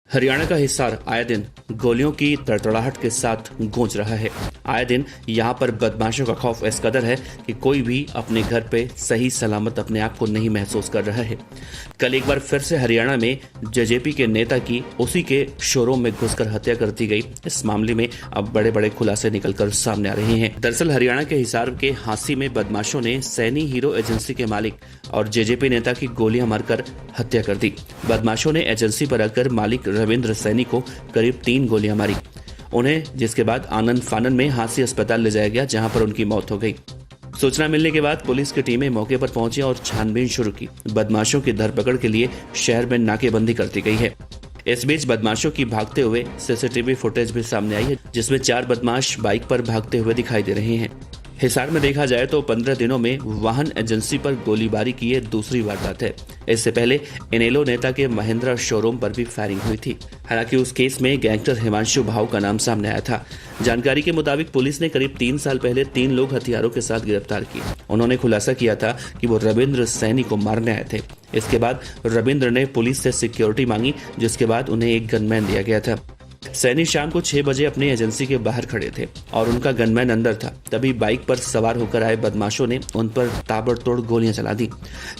हरियाणा का हिसार आए दिन गोलियों की तड़तड़ाहट के साथ गूंज रहा है। आए दिन यहां पर बदमाशों का खौफ इस कदर है कि कोई भी अपने घर पे सही सलामत अपने आप को नहीं महसूस कर रहा है। कल एक बार फिर से हरियाणा में जेजेपी के नेता की उसी के शोरूम में घुसकर हत्या कर दी गई। इस मामले में अब बड़े बड़े खुलासे निकलकर सामने आ रहे हैं। दरअसल हरियाणा के हिसार के हांसी में बदमाशों ने सैनी हीरो एजेंसी के मालिक और जेजेपी नेता की गोलियां मारकर हत्या कर दी। बदमाशों ने एजेंसी पर आकर मालिक रविंद्र सैनी को करीब 3 गोलियां मारी उन्हें, जिसके बाद आनंद फानन में हांसी अस्पताल ले जाया गया, जहां पर उनकी मौत हो गई। सूचना मिलने के बाद पुलिस की टीमें मौके पर पहुंची और छानबीन शुरू की। बदमाशों की धरपकड़ के लिए शहर में नाकेबंदी कर दी गई है। इस बीच बदमाशों की भागते हुए सीसीटीवी फुटेज भी सामने आई है, जिसमें 4 बदमाश बाइक पर भागते हुए दिखाई दे रहे हैं। हिसार में देखा जाए तो 15 दिनों में वाहन एजेंसी पर गोलीबारी की ये दूसरी वारदात है। इससे पहले इनेलो नेता के महिंद्रा शोरूम पर भी फायरिंग हुई थी। हालांकि उस केस में गैंगस्टर हिमांशु भाऊ का नाम सामने आया था। जानकारी के मुताबिक पुलिस ने करीब 3 साल पहले 3 लोग हथियारों के साथ गिरफ्तार किए। उन्होंने खुलासा किया था कि वो रविंद्र सैनी को मारने आए थे। इसके बाद रविंद्र ने पुलिस से सिक्योरिटी मांगी, जिसके बाद उन्हें एक गनमैन दिया गया था। सैनी शाम को 6 बजे अपनी एजेंसी के बाहर खड़े थे और उनका गनमैन अंदर था। तभी बाइक पर सवार होकर आए बदमाशों ने उन पर ताबड़तोड़ गोलियां चला दी।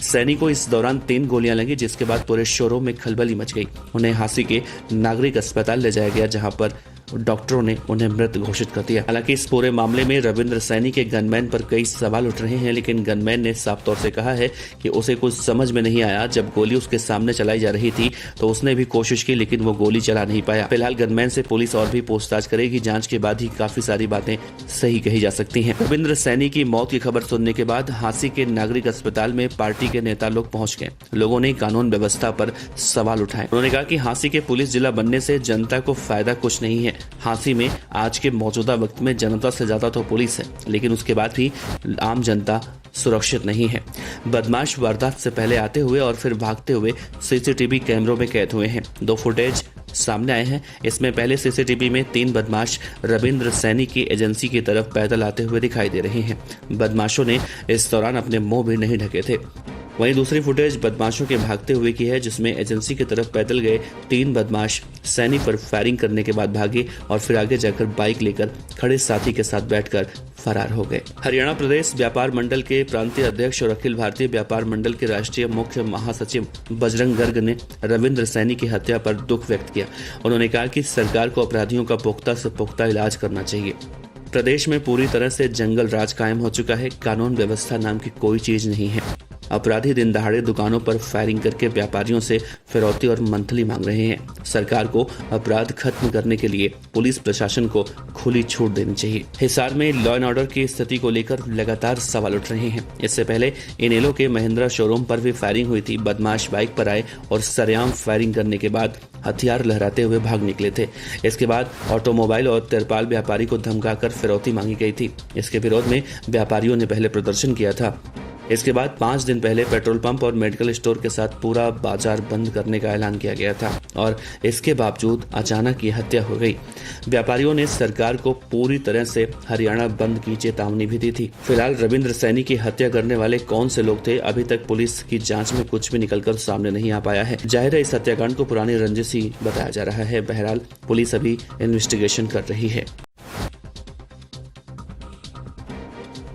सैनी को इस दौरान 3 गोलियां लगी, जिसके बाद पूरे शोरूम में खलबली मच गई। उन्हें हांसी के नागरिक अस्पताल ले जाया गया, जहां पर डॉक्टरों ने उन्हें मृत घोषित कर दिया। हालांकि इस पूरे मामले में रविंद्र सैनी के गनमैन पर कई सवाल उठ रहे हैं, लेकिन गनमैन ने साफ तौर से कहा है कि उसे कुछ समझ में नहीं आया। जब गोली उसके सामने चलाई जा रही थी तो उसने भी कोशिश की, लेकिन वो गोली चला नहीं पाया। फिलहाल गनमैन से पुलिस और भी पूछताछ करेगी। जांच के बाद ही काफी सारी बातें सही कही जा सकती हैं। रविंद्र सैनी की मौत की खबर सुनने के बाद हांसी के नागरिक अस्पताल में पार्टी के नेता लोग पहुंच गए। लोगों ने कानून व्यवस्था पर सवाल उठाए। उन्होंने कहा कि हांसी के पुलिस जिला बनने से जनता को फायदा कुछ नहीं है। हांसी में आज के मौजूदा वक्त में जनता से ज्यादा तो पुलिस है, लेकिन उसके बाद भी आम जनता सुरक्षित नहीं है। बदमाश वारदात से पहले आते हुए और फिर भागते हुए सीसीटीवी कैमरों में कैद हुए हैं। 2 फुटेज सामने आए हैं। इसमें पहले सीसीटीवी में 3 बदमाश रविंद्र सैनी की एजेंसी की तरफ पैदल आते हुए दिखाई दे रहे हैं। बदमाशों ने इस दौरान अपने मुंह भी नहीं ढके थे। वहीं दूसरी फुटेज बदमाशों के भागते हुए की है, जिसमें एजेंसी की तरफ पैदल गए 3 बदमाश सैनी पर फायरिंग करने के बाद भागे और फिर आगे जाकर बाइक लेकर खड़े साथी के साथ बैठकर फरार हो गए। हरियाणा प्रदेश व्यापार मंडल के प्रांतीय अध्यक्ष और अखिल भारतीय व्यापार मंडल के राष्ट्रीय मुख्य महासचिव बजरंग गर्ग ने रविंद्र सैनी की हत्या पर दुख व्यक्त किया। उन्होंने कहा कि सरकार को अपराधियों का पुख्ता से पुख्ता इलाज करना चाहिए। प्रदेश में पूरी तरह से जंगल राज कायम हो चुका है। कानून व्यवस्था नाम की कोई चीज नहीं है। अपराधी दिन दहाड़े दुकानों पर फायरिंग करके व्यापारियों से फिरौती और मंथली मांग रहे हैं। सरकार को अपराध खत्म करने के लिए पुलिस प्रशासन को खुली छूट देनी चाहिए। हिसार में लॉ एंड ऑर्डर की स्थिति को लेकर लगातार सवाल उठ रहे हैं। इससे पहले इनेलो के महिंद्रा शोरूम पर भी फायरिंग हुई थी। बदमाश बाइक पर आए और सरेआम फायरिंग करने के बाद हथियार लहराते हुए भाग निकले थे। इसके बाद ऑटोमोबाइल और तिरपाल व्यापारी को धमकाकर फिरौती मांगी गई थी। इसके विरोध में व्यापारियों ने पहले प्रदर्शन किया था। इसके बाद 5 दिन पहले पेट्रोल पंप और मेडिकल स्टोर के साथ पूरा बाजार बंद करने का ऐलान किया गया था और इसके बावजूद अचानक ये हत्या हो गई। व्यापारियों ने सरकार को पूरी तरह से हरियाणा बंद की चेतावनी भी दी थी। फिलहाल रविंद्र सैनी की हत्या करने वाले कौन से लोग थे, अभी तक पुलिस की जांच में कुछ भी निकलकर सामने नहीं आ पाया है। जाहिर है इस हत्याकांड को पुरानी रंजिश ही बताया जा रहा है। बहरहाल पुलिस अभी इन्वेस्टिगेशन कर रही है।